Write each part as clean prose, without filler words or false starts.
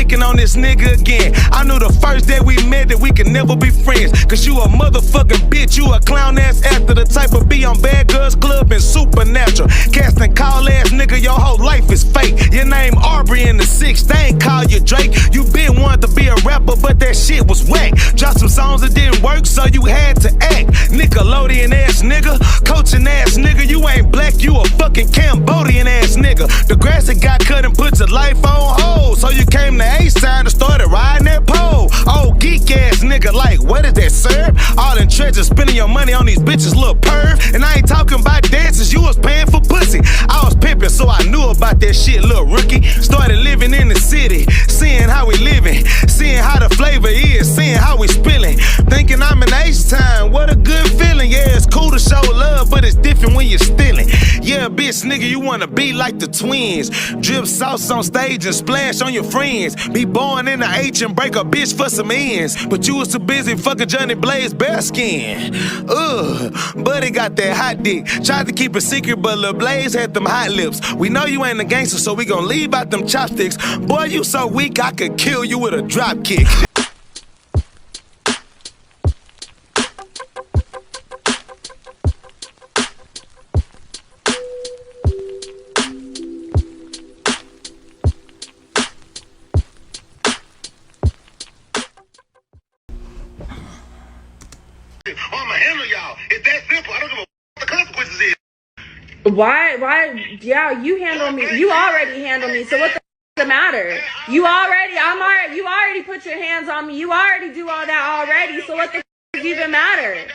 picking on this nigga again. I knew the first day we met that we could never be friends. Cause you a motherfucking bitch, you a clown ass actor. The type of be on Bad Girls Club and Supernatural. Casting call ass nigga, your whole life is fake. Your name Aubrey in the 6th, they ain't call you Drake. You been wanting to be a rapper, but that shit was whack. Dropped some songs that didn't work, so you had to act. Nickelodeon ass nigga, coaching ass nigga. You ain't black, you a fucking Cambodian ass nigga. The grass that got cut and put your life on hold. So you came to A-Side and started riding that pole. Oh, geek ass nigga, like what is that serve? All in treasure, spending your money on these bitches, little perv. And I ain't talking about dances, you was paying for pussy. I was pimping, so I knew about that shit, little rookie. Started living in the city, seeing how we living, seeing how the flavor is, seeing how we spilling. Thinking I'm in H-Time, what a good feeling. Yeah, it's cool to show love, but it's different when you're stealing. Yeah, bitch nigga, you wanna be like the twins. Drip sauce on stage and splash on your friends. Be born in the H and break a bitch for some ends. But you was too busy fucking Johnny Blaze bare skin. Buddy got that hot dick. Tried to keep it secret, but Lil Blaze had them hot lips. We know you ain't a gangster, so we gon' leave out them chopsticks. Boy, you so weak, I could kill you with a drop kick. I'ma handle y'all. It's that simple. I don't give a what the consequences is. Why? Yeah, you handle me. You already handle me. So what the matter? You already put your hands on me. You already do all that already. So what the even matter?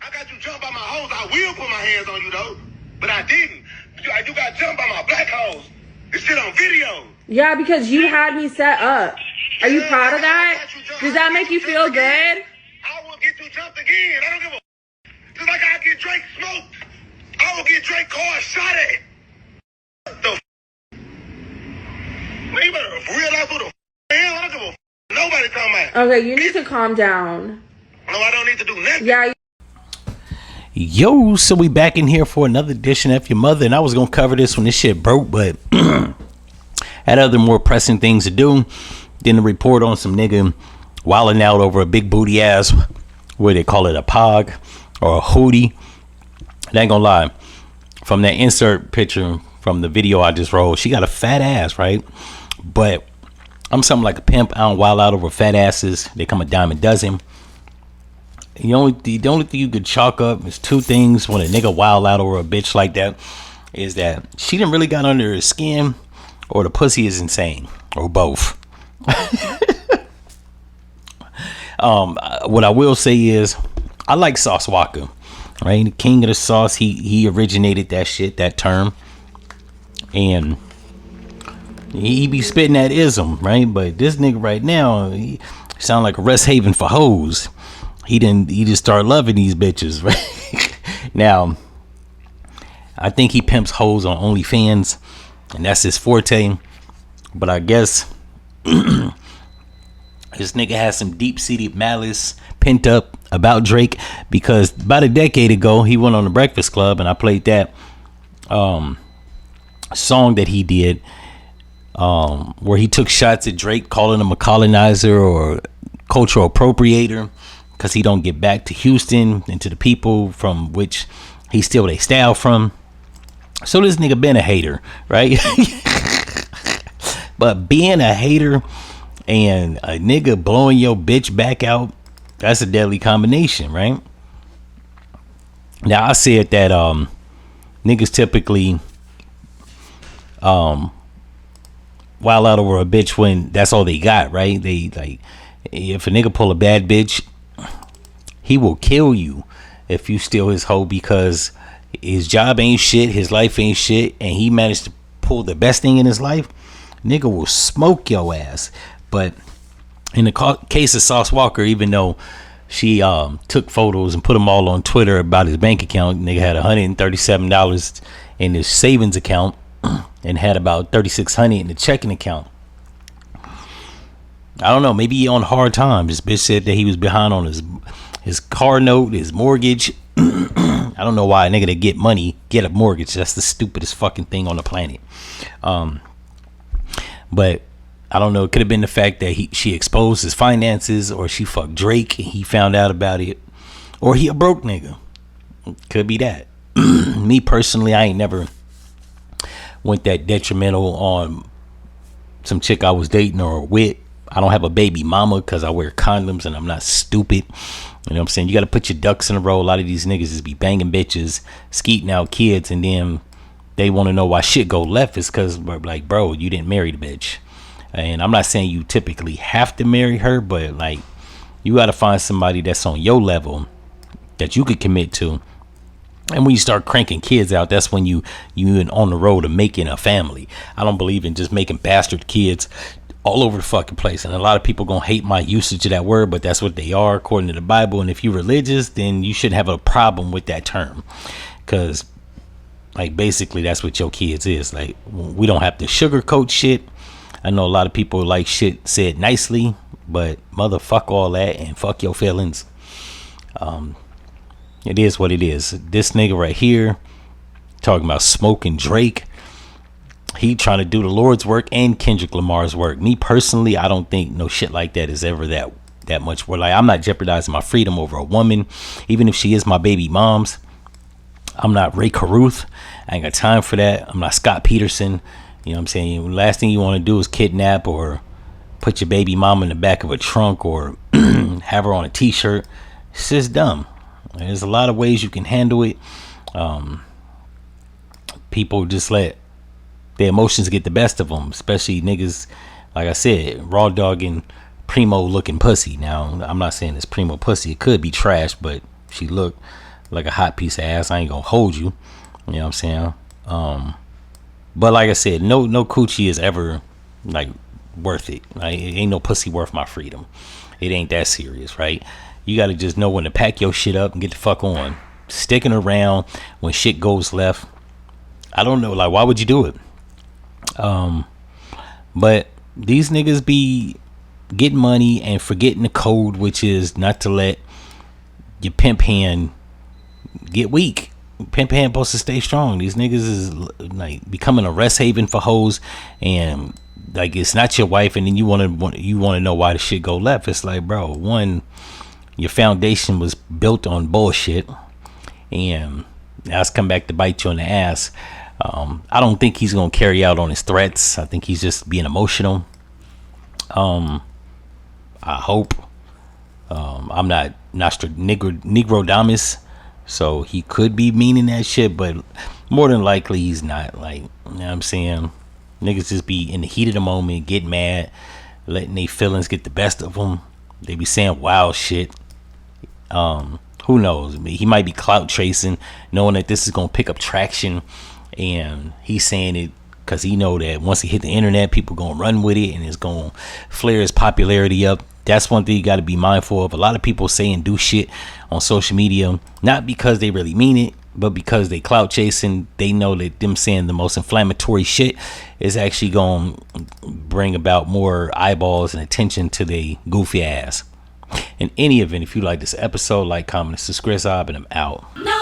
I got you jumped by my hoes. I will put my hands on you though, but I didn't. You got jumped by my black hoes. This shit on video. Yeah, because you had me set up. Are you proud of that? Does that make you feel good? I will get you jumped again. I don't give a just like I get Drake smoked. I will get Drake car shot at. The man, you better realize who the hell. I don't give a nobody talking about. Okay, you need to calm down. No, I don't need to do nothing. Yeah. Yo, so we back in here for another edition of F-ya-Motha, and I was gonna cover this when this shit broke, but had other more pressing things to do than to report on some nigga wilding out over a big booty ass, what they call it, a pog or a hootie. I ain't gonna lie, from that insert picture from the video I just rolled, she got a fat ass, right? But I'm something like a pimp. I don't wild out over fat asses. They come a dime a dozen. The only thing you could chalk up is two things when a nigga wild out over a bitch like that is that she didn't really got under her skin, or the pussy is insane, or both. What I will say is I like Sauce Walka, right? The king of the sauce. He originated that shit, that term, and he be spitting that ism, right? But this nigga right now, he sound like a rest haven for hoes. He just started loving these bitches, right? Now, I think he pimps hoes on OnlyFans, and that's his forte. But I guess this nigga has some deep-seated malice pent up about Drake, because about a decade ago he went on the Breakfast Club and I played that song that he did where he took shots at Drake, calling him a colonizer or cultural appropriator because he don't get back to Houston and to the people from which he steal their style from. So this nigga been a hater, right? But being a hater and a nigga blowing your bitch back out, that's a deadly combination, right? Now I said that niggas typically wild out over a bitch when that's all they got, right? They like, if a nigga pull a bad bitch, he will kill you if you steal his hoe, because his job ain't shit, his life ain't shit, and he managed to pull the best thing in his life. Nigga will smoke your ass. But in the case of Sauce Walka, even though she took photos and put them all on Twitter about his bank account, nigga had $137 in his savings account and had about $3,600 in the checking account. I don't know, maybe he on hard times. This bitch said that he was behind on his car note, his mortgage. I don't know why a nigga that get money get a mortgage. That's the stupidest fucking thing on the planet. But I don't know. It could have been the fact that she exposed his finances, or she fucked Drake and he found out about it, or he a broke nigga. Could be that. Me personally, I ain't never went that detrimental on some chick I was dating or with. I don't have a baby mama because I wear condoms and I'm not stupid. You know what I'm saying? You got to put your ducks in a row. A lot of these niggas is be banging bitches, skeeting out kids, and then they want to know why shit go left. It's because, like, bro, you didn't marry the bitch. And I'm not saying you typically have to marry her, but, like, you got to find somebody that's on your level that you could commit to. And when you start cranking kids out, that's when you on the road to making a family. I don't believe in just making bastard kids all over the fucking place. And a lot of people gonna hate my usage of that word, but that's what they are according to the Bible. And if you're religious, then you shouldn't have a problem with that term, because, like, basically that's what your kids is. Like, we don't have to sugarcoat shit. I know a lot of people like shit said nicely, but motherfuck all that and fuck your feelings. It is what it is. This nigga right here talking about smoking Drake. He trying to do the Lord's work and Kendrick Lamar's work. Me personally, I don't think no shit like that is ever that much work. Like, I'm not jeopardizing my freedom over a woman, even if she is my baby mom's. I'm not Ray Caruth. I ain't got time for that. I'm not Scott Peterson. You know what I'm saying? Last thing you want to do is kidnap or put your baby mama in the back of a trunk or have her on a t-shirt. It's just dumb. There's a lot of ways you can handle it. People just let their emotions get the best of them, especially niggas, like I said, raw dogging primo looking pussy. Now, I'm not saying it's primo pussy. It could be trash, but she looked like a hot piece of ass. I ain't gonna hold you. You know what I'm saying? But like I said, no coochie is ever, like, worth it. Like, it ain't no pussy worth my freedom. It ain't that serious, right? You gotta just know when to pack your shit up and get the fuck on. Sticking around when shit goes left, I don't know. Like, why would you do it? But these niggas be getting money and forgetting the code, which is not to let your pimp hand get weak. Pimp hand supposed to stay strong. These niggas is like becoming a rest haven for hoes, and like, it's not your wife, and then you want to know why the shit go left. It's like, bro, one, your foundation was built on bullshit, and now it's come back to bite you in the ass. I don't think he's gonna carry out on his threats. I think he's just being emotional. I hope. I'm not Negrodamus, so he could be meaning that shit, but more than likely he's not. Like, you know what I'm saying? Niggas just be in the heat of the moment, get mad, letting their feelings get the best of them. They be saying wild shit. Who knows? He might be clout chasing, knowing that this is gonna pick up traction, and he's saying it because he know that once he hit the internet, people gonna run with it, and it's gonna flare his popularity up. That's one thing you got to be mindful of. A lot of people say and do shit on social media, not because they really mean it, but because they clout chasing. They know that them saying the most inflammatory shit is actually gonna bring about more eyeballs and attention to their goofy ass. In any event, if you like this episode, like, comment, and subscribe, and I'm out. No.